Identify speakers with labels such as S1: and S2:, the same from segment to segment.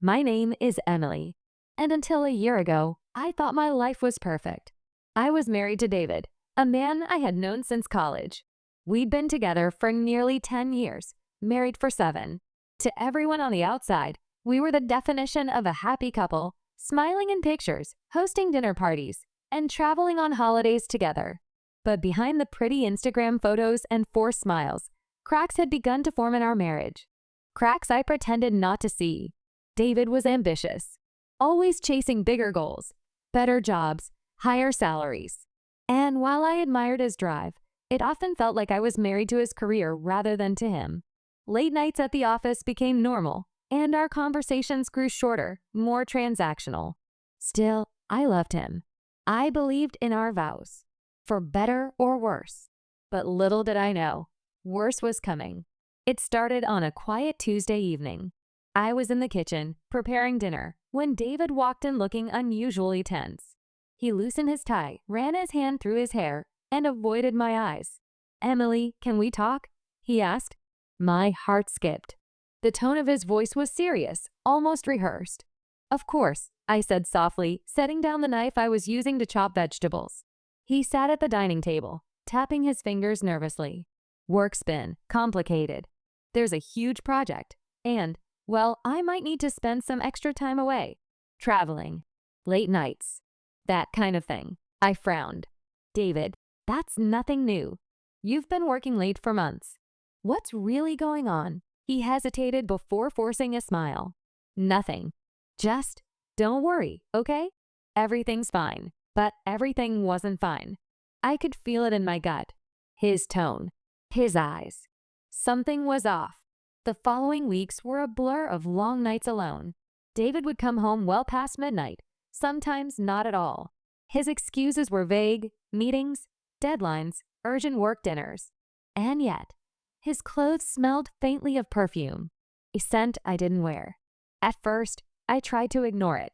S1: My name is Emily, and until a year ago, I thought my life was perfect. I was married to David, a man I had known since college. We'd been together for nearly 10 years, married for 7. To everyone on the outside, we were the definition of a happy couple, smiling in pictures, hosting dinner parties, and traveling on holidays together. But behind the pretty Instagram photos and forced smiles, cracks had begun to form in our marriage. Cracks I pretended not to see. David was ambitious, always chasing bigger goals, better jobs, higher salaries. And while I admired his drive, it often felt like I was married to his career rather than to him. Late nights at the office became normal, and our conversations grew shorter, more transactional. Still, I loved him. I believed in our vows, for better or worse. But little did I know, worse was coming. It started on a quiet Tuesday evening. I was in the kitchen, preparing dinner, when David walked in looking unusually tense. He loosened his tie, ran his hand through his hair, and avoided my eyes. "Emily, can we talk?" he asked. My heart skipped. The tone of his voice was serious, almost rehearsed. "Of course," I said softly, setting down the knife I was using to chop vegetables. He sat at the dining table, tapping his fingers nervously. "Work's been complicated. There's a huge project, and, well, I might need to spend some extra time away. Traveling. Late nights. That kind of thing." I frowned. "David, that's nothing new. You've been working late for months. What's really going on?" He hesitated before forcing a smile. "Nothing. Just don't worry, okay? Everything's fine." But everything wasn't fine. I could feel it in my gut. His tone. His eyes. Something was off. The following weeks were a blur of long nights alone. David would come home well past midnight, sometimes not at all. His excuses were vague: meetings, deadlines, urgent work dinners. And yet, his clothes smelled faintly of perfume, a scent I didn't wear. At first, I tried to ignore it,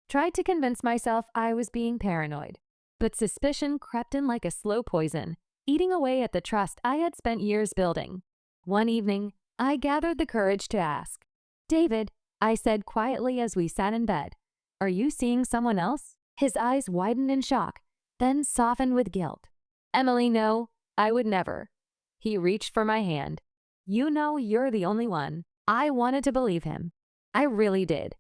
S1: tried to convince myself I was being paranoid. But suspicion crept in like a slow poison, eating away at the trust I had spent years building. One evening, I gathered the courage to ask. "David," I said quietly as we sat in bed, "are you seeing someone else?" His eyes widened in shock, then softened with guilt. "Emily, no, I would never." He reached for my hand. "You know you're the only one." I wanted to believe him. I really did.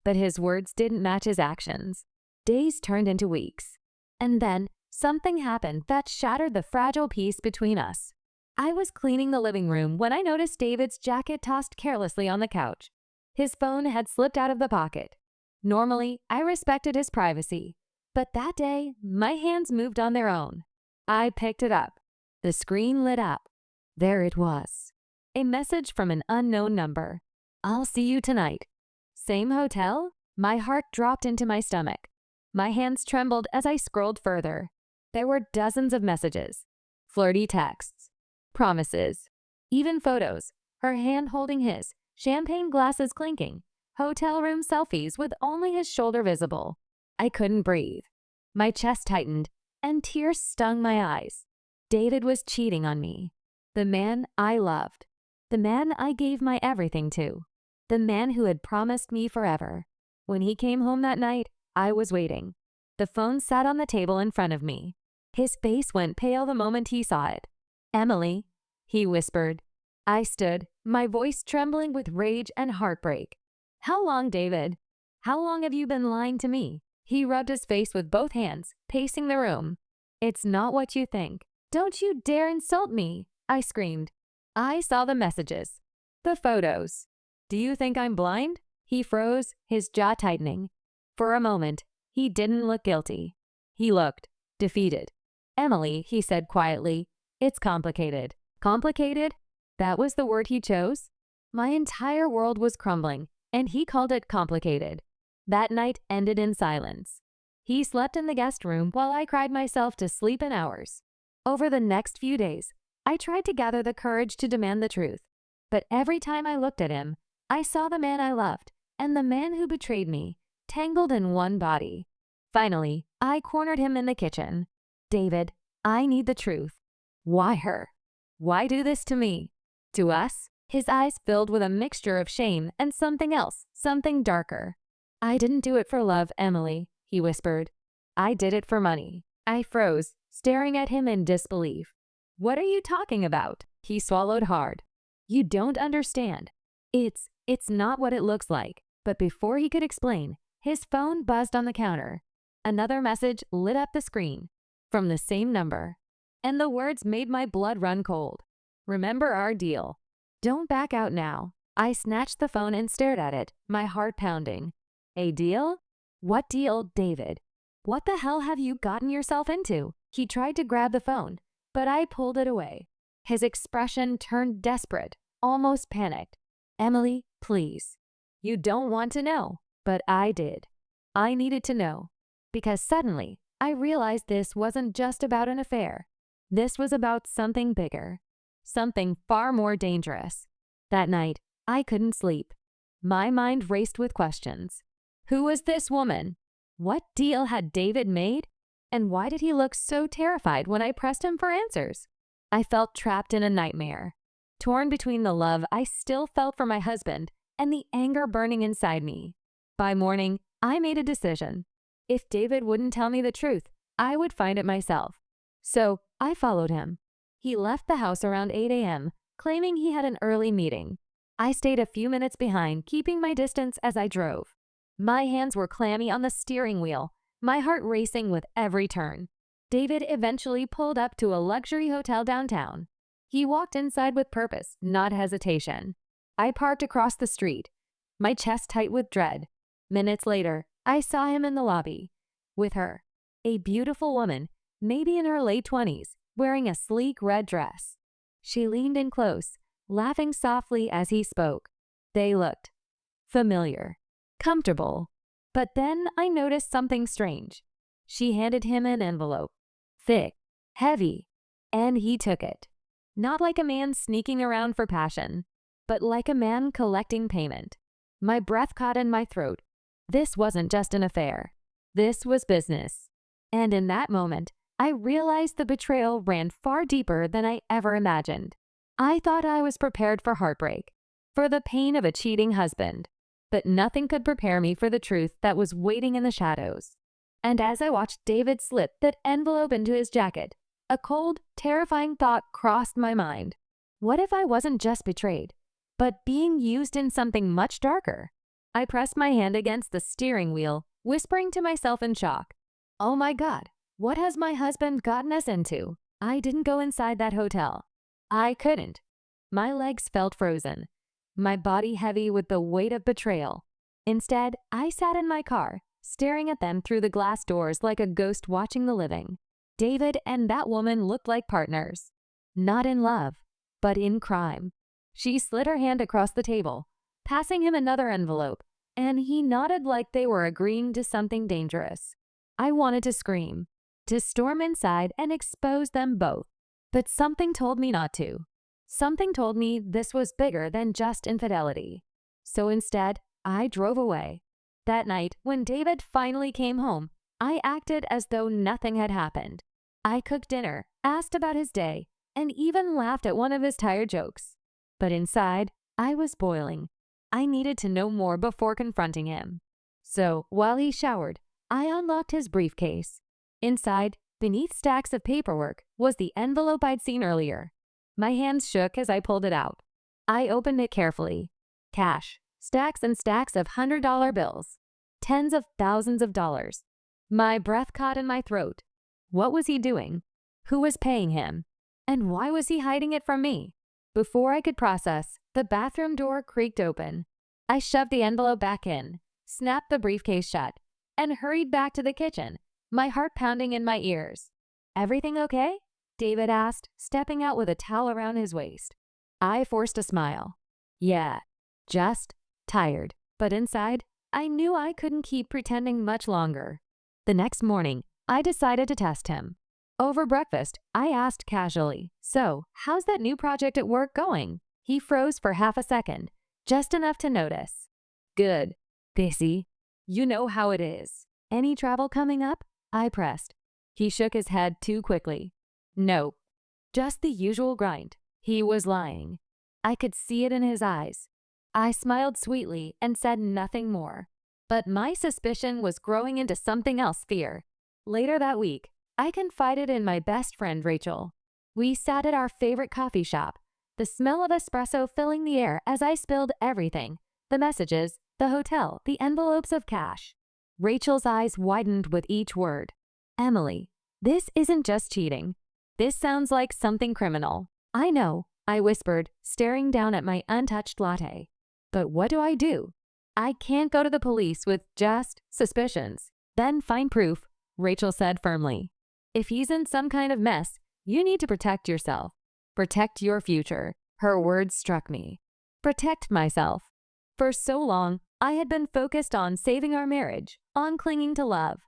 S1: But his words didn't match his actions. Days turned into weeks. And then something happened that shattered the fragile peace between us. I was cleaning the living room when I noticed David's jacket tossed carelessly on the couch. His phone had slipped out of the pocket. Normally, I respected his privacy. But that day, my hands moved on their own. I picked it up. The screen lit up. There it was. A message from an unknown number. "I'll see you tonight." Same hotel? My heart dropped into my stomach. My hands trembled as I scrolled further. There were dozens of messages, flirty texts, promises, even photos, her hand holding his, champagne glasses clinking, hotel room selfies with only his shoulder visible. I couldn't breathe. My chest tightened, and tears stung my eyes. David was cheating on me. The man I loved. The man I gave my everything to. The man who had promised me forever. When he came home that night, I was waiting. The phone sat on the table in front of me. His face went pale the moment he saw it. "Emily," he whispered. I stood, my voice trembling with rage and heartbreak. "How long, David? How long have you been lying to me?" He rubbed his face with both hands, pacing the room. "It's not what you think. Don't you dare insult me," I screamed. I saw the messages. The photos. "Do you think I'm blind?" He froze, his jaw tightening. For a moment, he didn't look guilty. He looked defeated. "Emily," he said quietly, "it's complicated." Complicated? That was the word he chose? My entire world was crumbling, and he called it complicated. That night ended in silence. He slept in the guest room while I cried myself to sleep in hours. Over the next few days, I tried to gather the courage to demand the truth. But every time I looked at him, I saw the man I loved and the man who betrayed me, tangled in one body. Finally, I cornered him in the kitchen. "David, I need the truth. Why her? Why do this to me? To us? His eyes filled with a mixture of shame and something else, something darker. "I didn't do it for love, Emily," he whispered. "I did it for money." I froze, staring at him in disbelief. "What are you talking about?" He swallowed hard. "You don't understand. It's not what it looks like." But before he could explain, his phone buzzed on the counter. Another message lit up the screen, from the same number. And the words made my blood run cold. "Remember our deal. Don't back out now." I snatched the phone and stared at it, my heart pounding. "A deal? What deal, David? What the hell have you gotten yourself into?" He tried to grab the phone, but I pulled it away. His expression turned desperate, almost panicked. "Emily, please. You don't want to know, but I did. I needed to know." Because suddenly, I realized this wasn't just about an affair. This was about something bigger. Something far more dangerous. That night, I couldn't sleep. My mind raced with questions. Who was this woman? What deal had David made? And why did he look so terrified when I pressed him for answers? I felt trapped in a nightmare, torn between the love I still felt for my husband and the anger burning inside me. By morning, I made a decision. If David wouldn't tell me the truth, I would find it myself. So I followed him. He left the house around 8 a.m., claiming he had an early meeting. I stayed a few minutes behind, keeping my distance as I drove. My hands were clammy on the steering wheel, my heart racing with every turn. David eventually pulled up to a luxury hotel downtown. He walked inside with purpose, not hesitation. I parked across the street, my chest tight with dread. Minutes later, I saw him in the lobby. With her, a beautiful woman, maybe in her late 20s, wearing a sleek red dress. She leaned in close, laughing softly as he spoke. They looked familiar, comfortable. But then I noticed something strange. She handed him an envelope. Thick, heavy, and he took it. Not like a man sneaking around for passion, but like a man collecting payment. My breath caught in my throat. This wasn't just an affair. This was business. And in that moment, I realized the betrayal ran far deeper than I ever imagined. I thought I was prepared for heartbreak, for the pain of a cheating husband, but nothing could prepare me for the truth that was waiting in the shadows. And as I watched David slip that envelope into his jacket, a cold, terrifying thought crossed my mind. What if I wasn't just betrayed, but being used in something much darker? I pressed my hand against the steering wheel, whispering to myself in shock. "Oh my God, what has my husband gotten us into?" I didn't go inside that hotel. I couldn't. My legs felt frozen, my body heavy with the weight of betrayal. Instead, I sat in my car, staring at them through the glass doors like a ghost watching the living. David and that woman looked like partners. Not in love, but in crime. She slid her hand across the table, passing him another envelope, and he nodded like they were agreeing to something dangerous. I wanted to scream, to storm inside and expose them both. But something told me not to. Something told me this was bigger than just infidelity. So instead, I drove away. That night, when David finally came home, I acted as though nothing had happened. I cooked dinner, asked about his day, and even laughed at one of his tired jokes. But inside, I was boiling. I needed to know more before confronting him. So, while he showered, I unlocked his briefcase. Inside, beneath stacks of paperwork, was the envelope I'd seen earlier. My hands shook as I pulled it out. I opened it carefully. Cash, stacks and stacks of $100 bills. Tens of thousands of dollars. My breath caught in my throat. What was he doing? Who was paying him? And why was he hiding it from me? Before I could process, the bathroom door creaked open. I shoved the envelope back in, snapped the briefcase shut, and hurried back to the kitchen, my heart pounding in my ears. "Everything okay?" David asked, stepping out with a towel around his waist. I forced a smile. "Yeah, just tired." But inside, I knew I couldn't keep pretending much longer. The next morning, I decided to test him. Over breakfast, I asked casually, "So, how's that new project at work going?" He froze for half a second, just enough to notice. "Good. Busy. You know how it is." "Any travel coming up?" I pressed. He shook his head too quickly. "No. Just the usual grind." He was lying. I could see it in his eyes. I smiled sweetly and said nothing more. But my suspicion was growing into something else, fear. Later that week, I confided in my best friend Rachel. We sat at our favorite coffee shop, the smell of espresso filling the air as I spilled everything, the messages, the hotel, the envelopes of cash. Rachel's eyes widened with each word. Emily, this isn't just cheating. This sounds like something criminal. I know, I whispered, staring down at my untouched latte. But what do I do? I can't go to the police with just suspicions. Then find proof, Rachel said firmly. If he's in some kind of mess, you need to protect yourself. Protect your future. Her words struck me. Protect myself. For so long, I had been focused on saving our marriage, on clinging to love.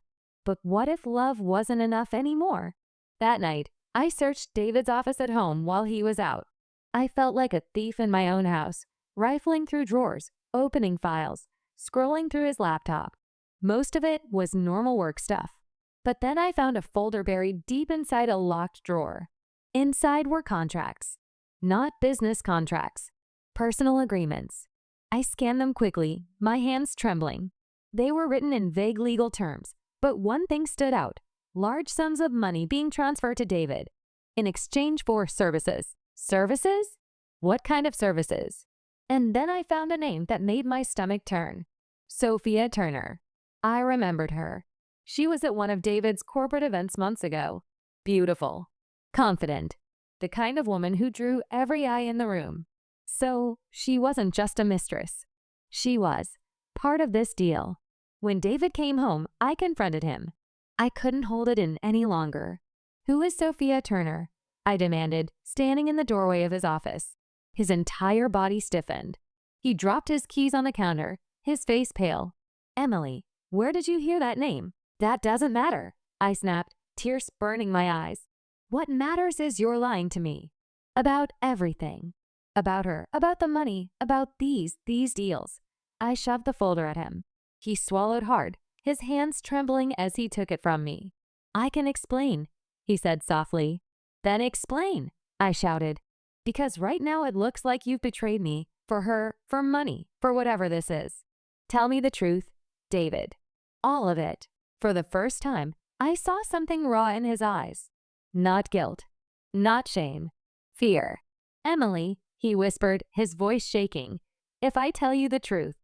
S1: But what if love wasn't enough anymore? That night, I searched David's office at home while he was out. I felt like a thief in my own house, rifling through drawers, opening files, scrolling through his laptop. Most of it was normal work stuff. But then I found a folder buried deep inside a locked drawer. Inside were contracts. Not business contracts. Personal agreements. I scanned them quickly, my hands trembling. They were written in vague legal terms, but one thing stood out: large sums of money being transferred to David in exchange for services. Services? What kind of services? And then I found a name that made my stomach turn. Sophia Turner. I remembered her. She was at one of David's corporate events months ago. Beautiful. Confident. The kind of woman who drew every eye in the room. So, she wasn't just a mistress. She was part of this deal. When David came home, I confronted him. I couldn't hold it in any longer. Who is Sophia Turner? I demanded, standing in the doorway of his office. His entire body stiffened. He dropped his keys on the counter, his face pale. Emily, where did you hear that name? That doesn't matter, I snapped, tears burning my eyes. What matters is you're lying to me. About everything. About her, about the money, about these deals. I shoved the folder at him. He swallowed hard, his hands trembling as he took it from me. I can explain, he said softly. Then explain, I shouted. Because right now it looks like you've betrayed me, for her, for money, for whatever this is. Tell me the truth, David. All of it. For the first time, I saw something raw in his eyes. Not guilt. Not shame. Fear. Emily, he whispered, his voice shaking. If I tell you the truth,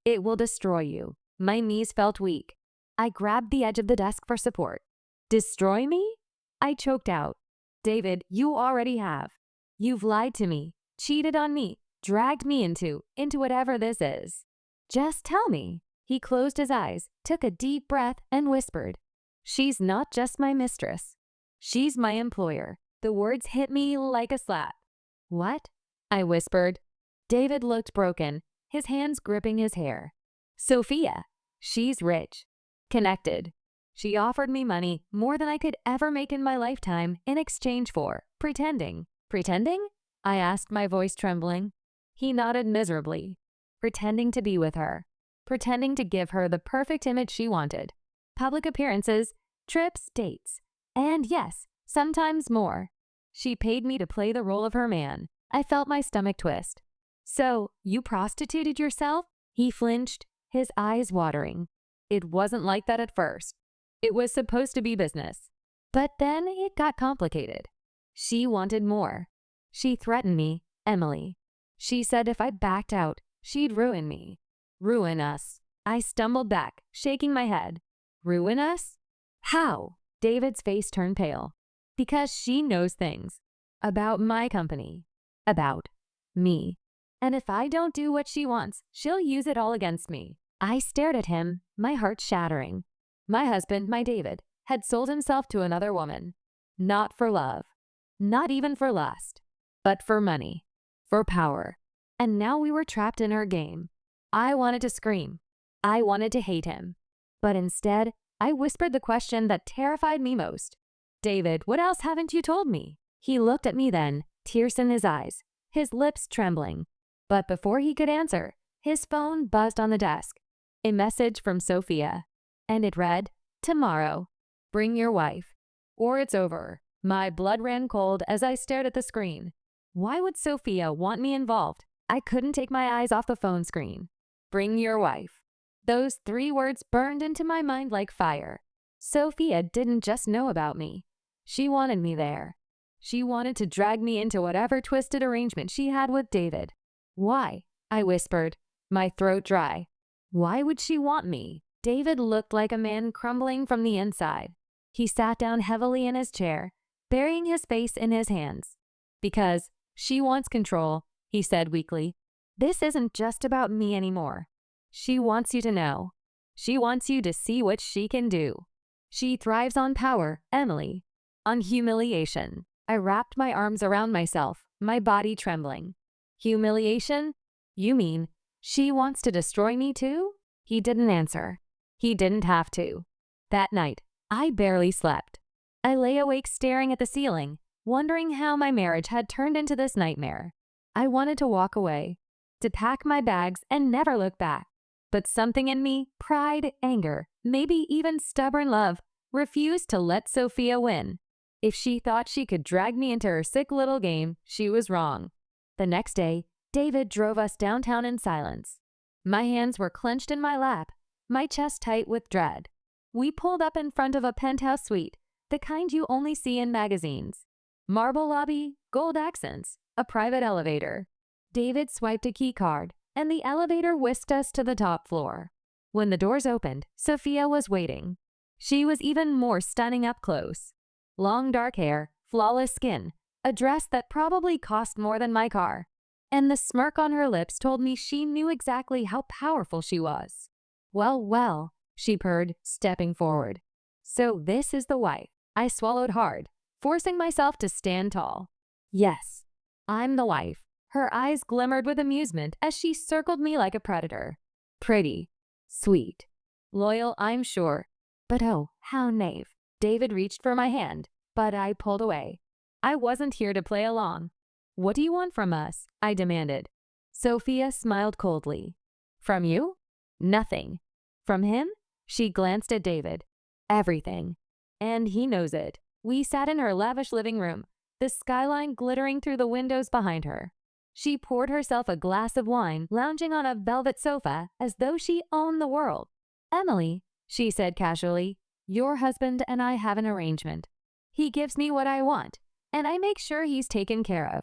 S1: it will destroy you. My knees felt weak. I grabbed the edge of the desk for support. Destroy me? I choked out. David, you already have. You've lied to me, cheated on me, dragged me into whatever this is. Just tell me. He closed his eyes, took a deep breath, and whispered, She's not just my mistress. She's my employer. The words hit me like a slap. What? I whispered. David looked broken, his hands gripping his hair. Sophia. She's rich. Connected. She offered me money, more than I could ever make in my lifetime, in exchange for pretending. Pretending? I asked, my voice trembling. He nodded miserably. Pretending to be with her. Pretending to give her the perfect image she wanted. Public appearances, trips, dates. And yes, sometimes more. She paid me to play the role of her man. I felt my stomach twist. So, you prostituted yourself? He flinched, his eyes watering. It wasn't like that at first. It was supposed to be business. But then it got complicated. She wanted more. She threatened me, Emily. She said if I backed out, she'd ruin me. Ruin us. I stumbled back, shaking my head. Ruin us? How? David's face turned pale. Because she knows things. About my company. About me. And if I don't do what she wants, she'll use it all against me. I stared at him, my heart shattering. My husband, my David, had sold himself to another woman. Not for love. Not even for lust. But for money. For power. And now we were trapped in her game. I wanted to scream. I wanted to hate him. But instead, I whispered the question that terrified me most. David, what else haven't you told me? He looked at me then, tears in his eyes, his lips trembling. But before he could answer, his phone buzzed on the desk. A message from Sophia. And it read, Tomorrow. Bring your wife. Or it's over. My blood ran cold as I stared at the screen. Why would Sophia want me involved? I couldn't take my eyes off the phone screen. Bring your wife. Those 3 words burned into my mind like fire. Sophia didn't just know about me. She wanted me there. She wanted to drag me into whatever twisted arrangement she had with David. Why? I whispered, my throat dry. Why would she want me? David looked like a man crumbling from the inside. He sat down heavily in his chair, burying his face in his hands. Because she wants control, he said weakly. This isn't just about me anymore. She wants you to know. She wants you to see what she can do. She thrives on power, Emily. On humiliation. I wrapped my arms around myself, my body trembling. Humiliation? You mean she wants to destroy me too? He didn't answer. He didn't have to. That night, I barely slept. I lay awake staring at the ceiling, wondering how my marriage had turned into this nightmare. I wanted to walk away, to pack my bags and never look back. But something in me, pride, anger, maybe even stubborn love, refused to let Sophia win. If she thought she could drag me into her sick little game, she was wrong. The next day, David drove us downtown in silence. My hands were clenched in my lap, my chest tight with dread. We pulled up in front of a penthouse suite, the kind you only see in magazines. Marble lobby, gold accents, a private elevator. David swiped a key card, and the elevator whisked us to the top floor. When the doors opened, Sophia was waiting. She was even more stunning up close. Long dark hair, flawless skin, a dress that probably cost more than my car. And the smirk on her lips told me she knew exactly how powerful she was. Well, well, she purred, stepping forward. So this is the wife. I swallowed hard, forcing myself to stand tall. Yes, I'm the wife. Her eyes glimmered with amusement as she circled me like a predator. Pretty, sweet, loyal, I'm sure. But oh, how naive. David reached for my hand, but I pulled away. I wasn't here to play along. What do you want from us? I demanded. Sophia smiled coldly. From you? Nothing. From him? She glanced at David. Everything. And he knows it. We sat in her lavish living room, the skyline glittering through the windows behind her. She poured herself a glass of wine, lounging on a velvet sofa as though she owned the world. Emily, she said casually, your husband and I have an arrangement. He gives me what I want, and I make sure he's taken care of.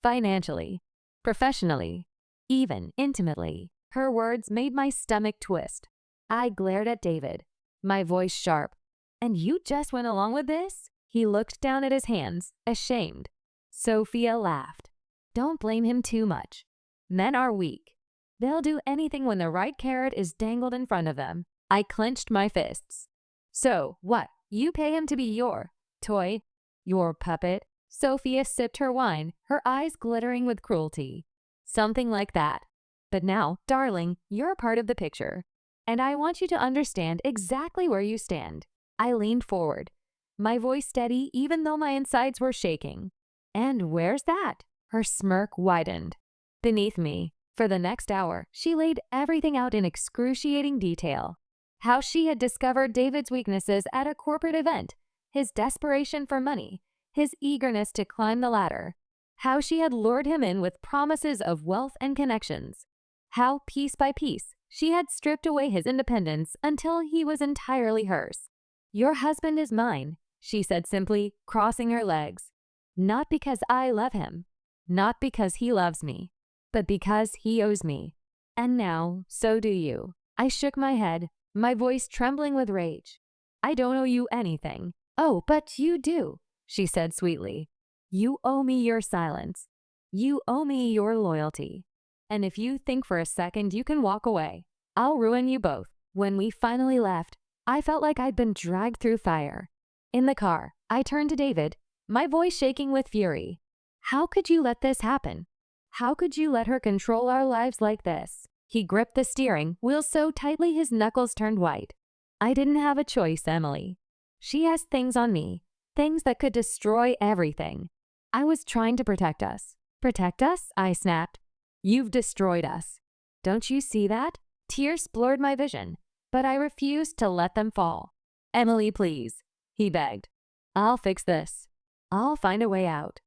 S1: Financially, professionally, even intimately. Her words made my stomach twist. I glared at David, my voice sharp. And you just went along with this? He looked down at his hands, ashamed. Sophia laughed. Don't blame him too much. Men are weak. They'll do anything when the right carrot is dangled in front of them. I clenched my fists. So, what? You pay him to be your toy? Your puppet? Sophia sipped her wine, her eyes glittering with cruelty. Something like that. But now, darling, you're a part of the picture. And I want you to understand exactly where you stand. I leaned forward, my voice steady even though my insides were shaking. And where's that? Her smirk widened. Beneath me. For the next hour, she laid everything out in excruciating detail. How she had discovered David's weaknesses at a corporate event, his desperation for money, his eagerness to climb the ladder. How she had lured him in with promises of wealth and connections. How, piece by piece, she had stripped away his independence until he was entirely hers. Your husband is mine, she said simply, crossing her legs. Not because I love him, not because he loves me, but because he owes me. And now, so do you. I shook my head, my voice trembling with rage. I don't owe you anything. Oh, but you do, she said sweetly. You owe me your silence. You owe me your loyalty. And if you think for a second you can walk away, I'll ruin you both. When we finally left, I felt like I'd been dragged through fire. In the car, I turned to David, my voice shaking with fury. How could you let this happen? How could you let her control our lives like this? He gripped the steering wheel so tightly his knuckles turned white. I didn't have a choice, Emily. She has things on me, things that could destroy everything. I was trying to protect us. Protect us? I snapped. You've destroyed us. Don't you see that? Tears blurred my vision, but I refused to let them fall. Emily, please, he begged. I'll fix this. I'll find a way out.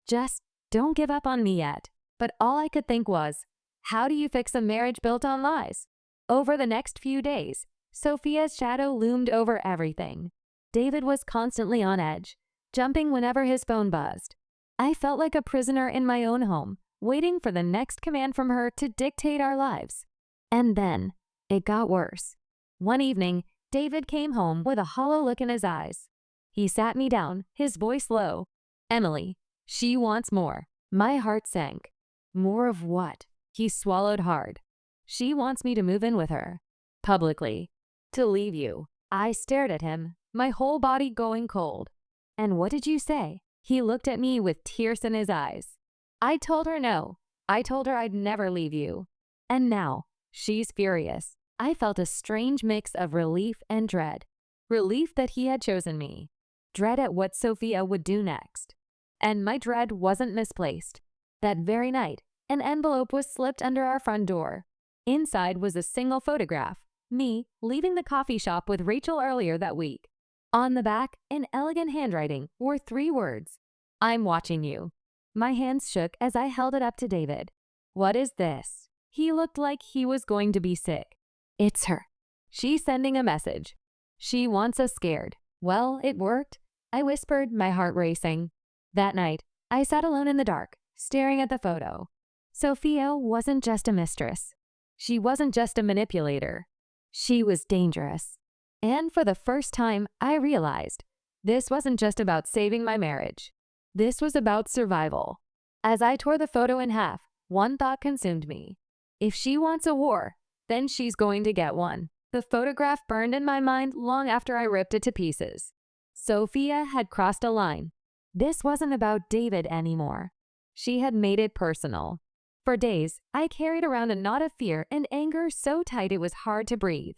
S1: Just Don't give up on me yet. But all I could think was, how do you fix a marriage built on lies? Over the next few days, Sophia's shadow loomed over everything. David was constantly on edge, jumping whenever his phone buzzed. I felt like a prisoner in my own home, waiting for the next command from her to dictate our lives. And then, it got worse. One evening, David came home with a hollow look in his eyes. He sat me down, his voice low. "Emily, she wants more." My heart sank. More of what? He swallowed hard. "She wants me to move in with her. Publicly. To leave you." I stared at him, my whole body going cold. "And what did you say?" He looked at me with tears in his eyes. "I told her no. I told her I'd never leave you." And now, she's furious. I felt a strange mix of relief and dread. Relief that he had chosen me. Dread at what Sophia would do next. And my dread wasn't misplaced. That very night, an envelope was slipped under our front door. Inside was a single photograph, me leaving the coffee shop with Rachel earlier that week. On the back, in elegant handwriting, were 3 words. "I'm watching you." My hands shook as I held it up to David. "What is this?" He looked like he was going to be sick. "It's her. She's sending a message. She wants us scared." Well, it worked, I whispered, my heart racing. That night, I sat alone in the dark, staring at the photo. Sophia wasn't just a mistress. She wasn't just a manipulator. She was dangerous. And for the first time, I realized this wasn't just about saving my marriage. This was about survival. As I tore the photo in half, one thought consumed me. If she wants a war, then she's going to get one. The photograph burned in my mind long after I ripped it to pieces. Sophia had crossed a line. This wasn't about David anymore. She had made it personal. For days, I carried around a knot of fear and anger so tight it was hard to breathe.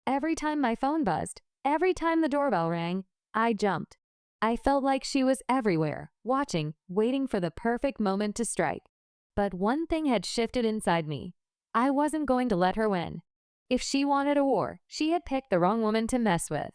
S1: Every time my phone buzzed, every time the doorbell rang, I jumped. I felt like she was everywhere, watching, waiting for the perfect moment to strike. But one thing had shifted inside me. I wasn't going to let her win. If she wanted a war, she had picked the wrong woman to mess with.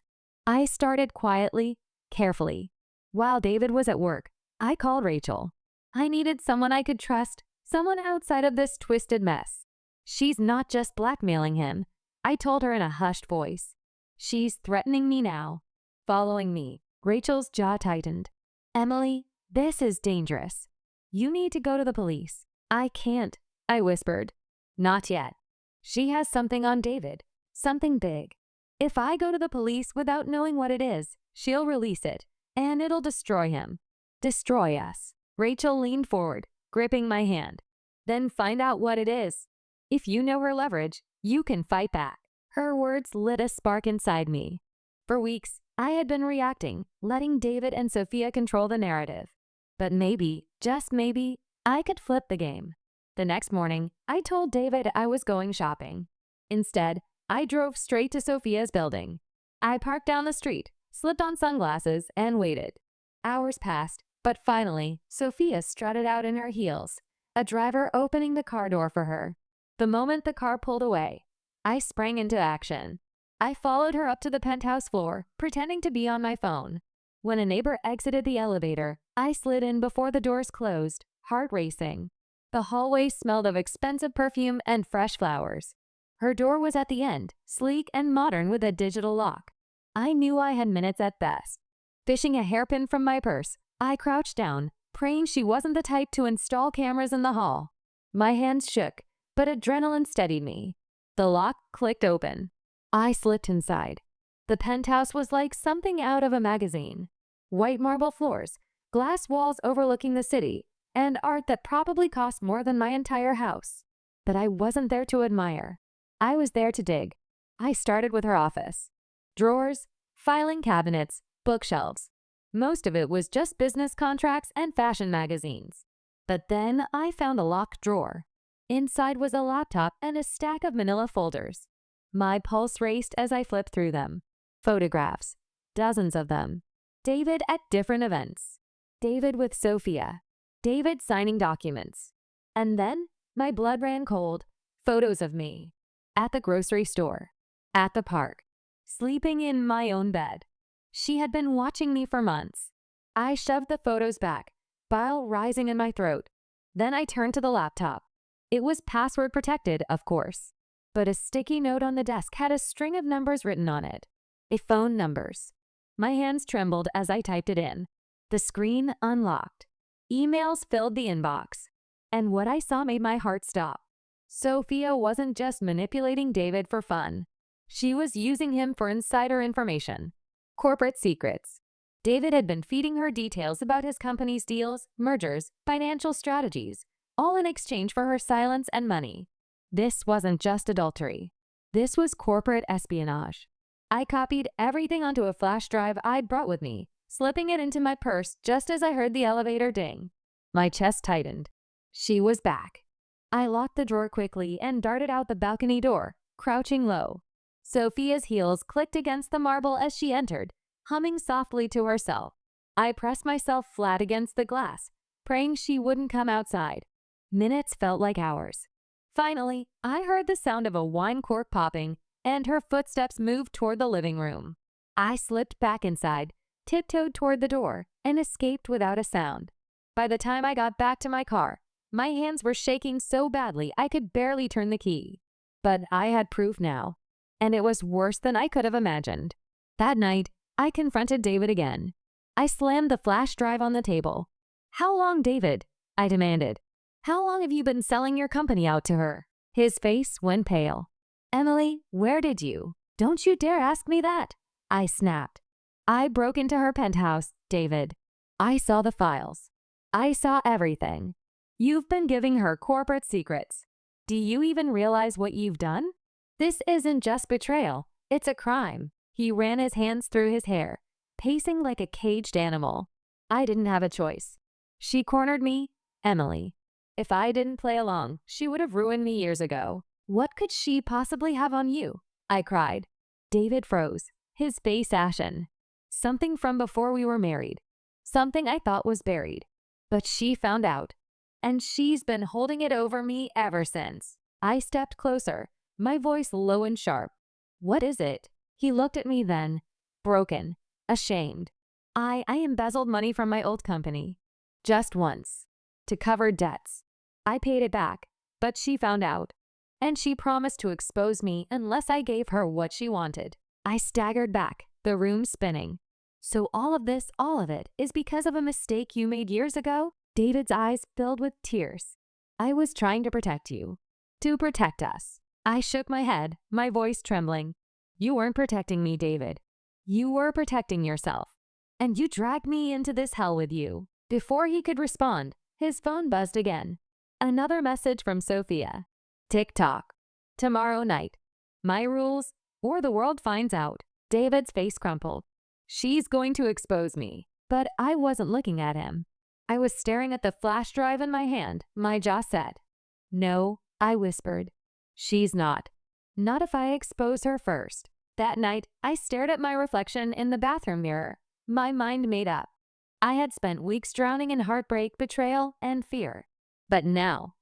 S1: I started quietly, carefully. While David was at work, I called Rachel. I needed someone I could trust, someone outside of this twisted mess. "She's not just blackmailing him," I told her in a hushed voice. "She's threatening me now, following me." Rachel's jaw tightened. "Emily, this is dangerous. You need to go to the police." "I can't," I whispered. "Not yet. She has something on David, something big. If I go to the police without knowing what it is, she'll release it, and it'll destroy him. Destroy us." Rachel leaned forward, gripping my hand. "Then find out what it is. If you know her leverage, you can fight back." Her words lit a spark inside me. For weeks, I had been reacting, letting David and Sophia control the narrative. But maybe, just maybe, I could flip the game. The next morning, I told David I was going shopping. Instead, I drove straight to Sophia's building. I parked down the street, slipped on sunglasses, and waited. Hours passed, but finally, Sophia strutted out in her heels, a driver opening the car door for her. The moment the car pulled away, I sprang into action. I followed her up to the penthouse floor, pretending to be on my phone. When a neighbor exited the elevator, I slid in before the doors closed, heart racing. The hallway smelled of expensive perfume and fresh flowers. Her door was at the end, sleek and modern with a digital lock. I knew I had minutes at best. Fishing a hairpin from my purse, I crouched down, praying she wasn't the type to install cameras in the hall. My hands shook, but adrenaline steadied me. The lock clicked open. I slipped inside. The penthouse was like something out of a magazine. White marble floors, glass walls overlooking the city, and art that probably cost more than my entire house. But I wasn't there to admire. I was there to dig. I started with her office. Drawers, filing cabinets, bookshelves. Most of it was just business contracts and fashion magazines. But then I found a locked drawer. Inside was a laptop and a stack of manila folders. My pulse raced as I flipped through them. Photographs. Dozens of them. David at different events. David with Sophia. David signing documents. And then my blood ran cold. Photos of me. At the grocery store. At the park. Sleeping in my own bed. She had been watching me for months. I shoved the photos back, bile rising in my throat. Then I turned to the laptop. It was password protected, of course, but a sticky note on the desk had a string of numbers written on it. Phone numbers. My hands trembled as I typed it in. The screen unlocked. Emails filled the inbox. And what I saw made my heart stop. Sophia wasn't just manipulating David for fun. She was using him for insider information. Corporate secrets. David had been feeding her details about his company's deals, mergers, financial strategies, all in exchange for her silence and money. This wasn't just adultery. This was corporate espionage. I copied everything onto a flash drive I'd brought with me, slipping it into my purse just as I heard the elevator ding. My chest tightened. She was back. I locked the drawer quickly and darted out the balcony door, crouching low. Sophia's heels clicked against the marble as she entered, humming softly to herself. I pressed myself flat against the glass, praying she wouldn't come outside. Minutes felt like hours. Finally, I heard the sound of a wine cork popping, and her footsteps moved toward the living room. I slipped back inside, tiptoed toward the door, and escaped without a sound. By the time I got back to my car, my hands were shaking so badly I could barely turn the key. But I had proof now, and it was worse than I could have imagined. That night, I confronted David again. I slammed the flash drive on the table. "How long, David?" I demanded. "How long have you been selling your company out to her?" His face went pale. "Emily, where did you? Don't you dare ask me that," I snapped. "I broke into her penthouse, David. I saw the files. I saw everything. You've been giving her corporate secrets. Do you even realize what you've done? This isn't just betrayal, it's a crime." He ran his hands through his hair, pacing like a caged animal. I didn't have a choice. She cornered me, Emily. If I didn't play along, she would have ruined me years ago. "What could she possibly have on you?" I cried. David froze, his face ashen. "Something from before we were married. Something I thought was buried. But she found out. And she's been holding it over me ever since." I stepped closer, my voice low and sharp. "What is it?" He looked at me then, broken, ashamed. I embezzled money from my old company. Just once. To cover debts. I paid it back, but she found out. And she promised to expose me unless I gave her what she wanted. I staggered back, the room spinning. "So all of it, is because of a mistake you made years ago?" David's eyes filled with tears. "I was trying to protect you. To protect us." I shook my head, my voice trembling. "You weren't protecting me, David. You were protecting yourself. And you dragged me into this hell with you." Before he could respond, his phone buzzed again. Another message from Sophia. "Tick-tock. Tomorrow night. My rules, or the world finds out." David's face crumpled. She's going to expose me. But I wasn't looking at him. I was staring at the flash drive in my hand, my jaw set. "No," I whispered. "She's not. Not if I expose her first." That night, I stared at my reflection in the bathroom mirror, my mind made up. I had spent weeks drowning in heartbreak, betrayal, and fear. But now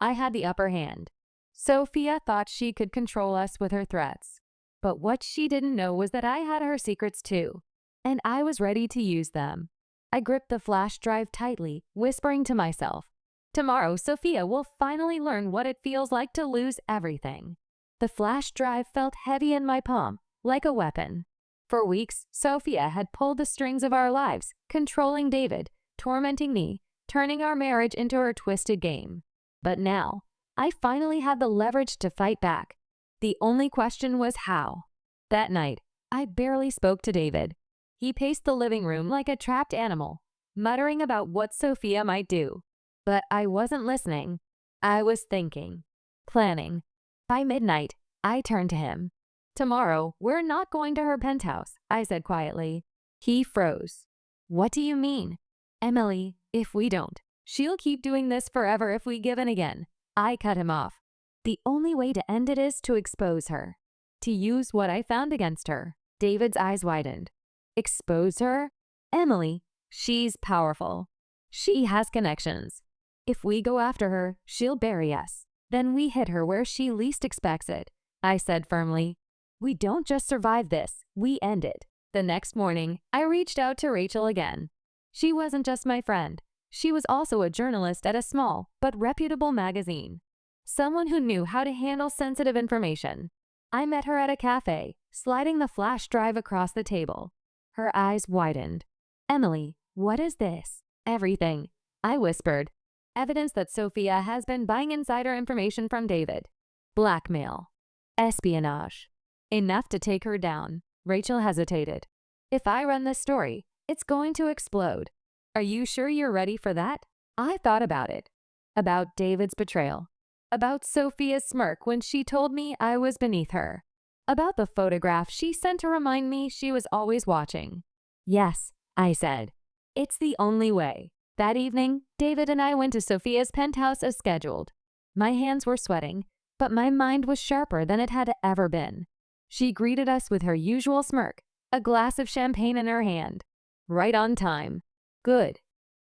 S1: I had the upper hand. Sophia thought she could control us with her threats. But what she didn't know was that I had her secrets too, and I was ready to use them. I gripped the flash drive tightly, whispering to myself, "Tomorrow, Sophia will finally learn what it feels like to lose everything." The flash drive felt heavy in my palm, like a weapon. For weeks, Sophia had pulled the strings of our lives, controlling David, tormenting me, turning our marriage into her twisted game. But now, I finally had the leverage to fight back. The only question was how. That night, I barely spoke to David. He paced the living room like a trapped animal, muttering about what Sophia might do. But I wasn't listening. I was thinking, planning. By midnight, I turned to him. "Tomorrow, we're not going to her penthouse," I said quietly. He froze. "What do you mean?" "Emily, if we don't, she'll keep doing this forever if we give in again." I cut him off. "The only way to end it is to expose her. To use what I found against her." David's eyes widened. "Expose her? Emily, she's powerful. She has connections. If we go after her, she'll bury us. Then we hit her where she least expects it," I said firmly. "We don't just survive this, we end it." The next morning, I reached out to Rachel again. She wasn't just my friend. She was also a journalist at a small but reputable magazine. Someone who knew how to handle sensitive information. I met her at a cafe, sliding the flash drive across the table. Her eyes widened. "Emily, what is this?" "Everything," I whispered. "Evidence that Sophia has been buying insider information from David. Blackmail. Espionage. Enough to take her down." Rachel hesitated. "If I run this story, it's going to explode." "Are you sure you're ready for that?" I thought about it. About David's betrayal. About Sophia's smirk when she told me I was beneath her. About the photograph she sent to remind me she was always watching. "Yes," I said. "It's the only way." That evening, David and I went to Sophia's penthouse as scheduled. My hands were sweating, but my mind was sharper than it had ever been. She greeted us with her usual smirk, a glass of champagne in her hand. Right on time. Good.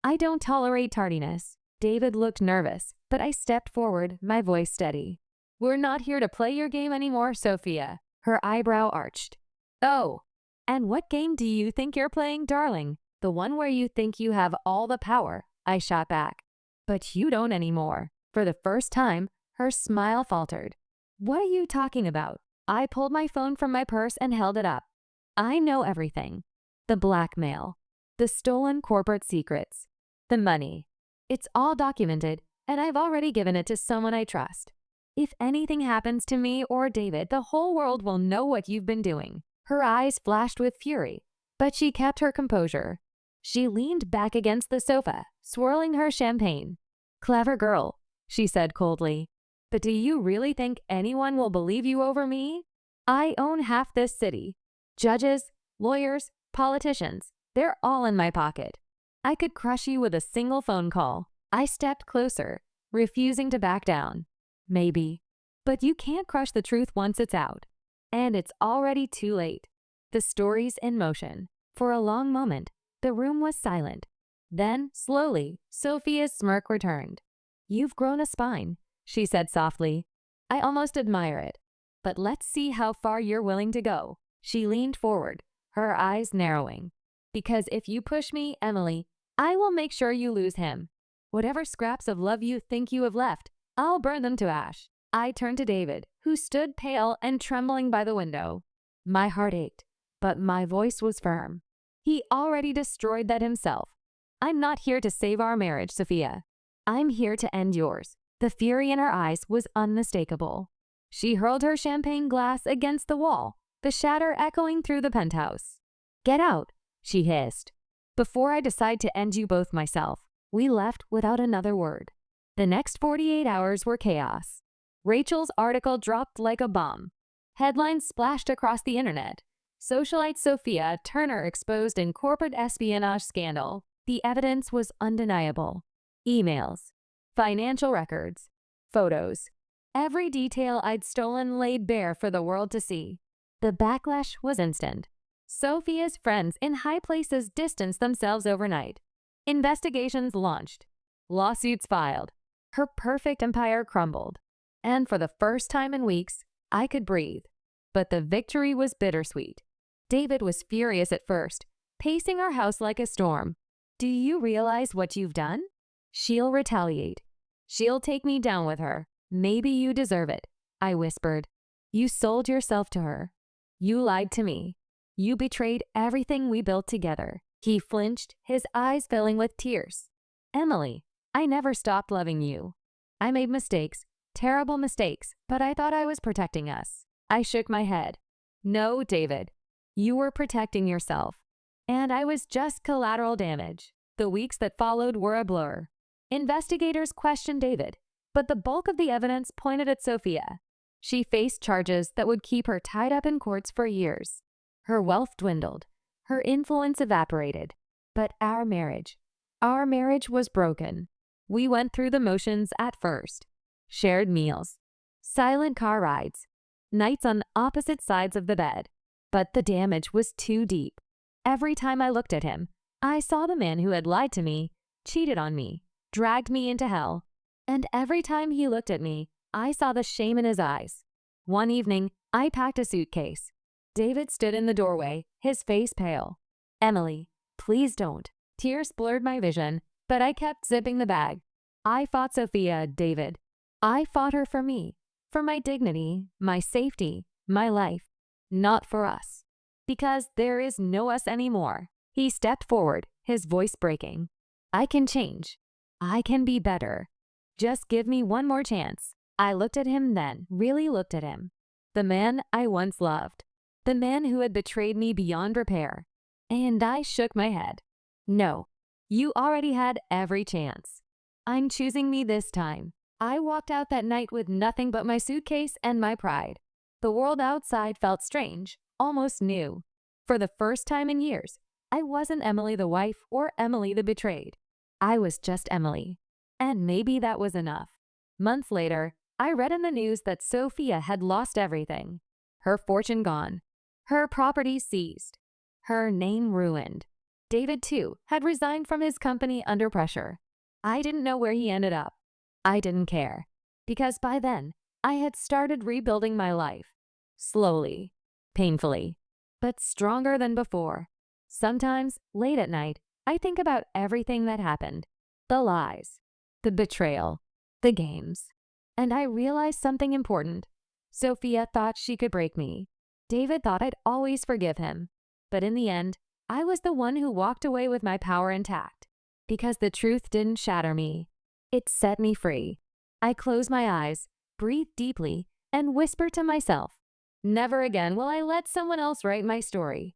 S1: I don't tolerate tardiness. David looked nervous, but I stepped forward, my voice steady. "We're not here to play your game anymore, Sophia." Her eyebrow arched. "Oh, and what game do you think you're playing, darling?" "The one where you think you have all the power," I shot back. "But you don't anymore." For the first time, her smile faltered. "What are you talking about?" I pulled my phone from my purse and held it up. "I know everything. The blackmail. The stolen corporate secrets. The money. It's all documented, and I've already given it to someone I trust. If anything happens to me or David, the whole world will know what you've been doing." Her eyes flashed with fury, but she kept her composure. She leaned back against the sofa, swirling her champagne. "Clever girl," she said coldly. "But do you really think anyone will believe you over me? I own half this city. Judges, lawyers, politicians, they're all in my pocket. I could crush you with a single phone call." I stepped closer, refusing to back down. "Maybe. But you can't crush the truth once it's out. And it's already too late." The story's in motion. For a long moment, the room was silent. Then, slowly, Sophia's smirk returned. "You've grown a spine," she said softly. "I almost admire it. But let's see how far you're willing to go." She leaned forward, her eyes narrowing. "Because if you push me, Emily, I will make sure you lose him. Whatever scraps of love you think you have left, I'll burn them to ash." I turned to David, who stood pale and trembling by the window. My heart ached, but my voice was firm. "He already destroyed that himself. I'm not here to save our marriage, Sophia. I'm here to end yours." The fury in her eyes was unmistakable. She hurled her champagne glass against the wall, the shatter echoing through the penthouse. "Get out," she hissed. "Before I decide to end you both myself." We left without another word. The next 48 hours were chaos. Rachel's article dropped like a bomb. Headlines splashed across the internet. Socialite Sophia Turner exposed in corporate espionage scandal. The evidence was undeniable. Emails, financial records, photos. Every detail I'd stolen laid bare for the world to see. The backlash was instant. Sophia's friends in high places distanced themselves overnight. Investigations launched. Lawsuits filed. Her perfect empire crumbled. And for the first time in weeks, I could breathe. But the victory was bittersweet. David was furious at first, pacing our house like a storm. "Do you realize what you've done? She'll retaliate. She'll take me down with her. Maybe you deserve it," I whispered. "You sold yourself to her. You lied to me. You betrayed everything we built together." He flinched, his eyes filling with tears. "Emily, I never stopped loving you. I made mistakes, terrible mistakes, but I thought I was protecting us." I shook my head. "No, David. You were protecting yourself. And I was just collateral damage." The weeks that followed were a blur. Investigators questioned David, but the bulk of the evidence pointed at Sophia. She faced charges that would keep her tied up in courts for years. Her wealth dwindled. Her influence evaporated. But our marriage was broken. We went through the motions at first. Shared meals, silent car rides, nights on opposite sides of the bed. But the damage was too deep. Every time I looked at him, I saw the man who had lied to me, cheated on me, dragged me into hell. And every time he looked at me, I saw the shame in his eyes. One evening, I packed a suitcase. David stood in the doorway, his face pale. "Emily, please don't." Tears blurred my vision, But I kept zipping the bag. I fought Sophia, David. I fought her for me, for my dignity, my safety, my life, not for us. Because there is no us anymore. He stepped forward, his voice breaking. I can change. I can be better. Just give me one more chance. I looked at him then, really looked at him. The man I once loved. The man who had betrayed me beyond repair. And I shook my head. No, you already had every chance. I'm choosing me this time. I walked out that night with nothing but my suitcase and my pride. The world outside felt strange, almost new. For the first time in years, I wasn't Emily the wife or Emily the betrayed. I was just Emily. And maybe that was enough. Months later, I read in the news that Sophia had lost everything. Her fortune gone. Her property seized. Her name ruined. David, too, had resigned from his company under pressure. I didn't know where he ended up. I didn't care. Because by then, I had started rebuilding my life. Slowly. Painfully. But stronger than before. Sometimes, late at night, I think about everything that happened. The lies. The betrayal. The games. And I realized something important. Sophia thought she could break me. David thought I'd always forgive him. But in the end, I was the one who walked away with my power intact. Because the truth didn't shatter me. It set me free. I closed my eyes, breathed deeply, and whispered to myself, never again will I let someone else write my story.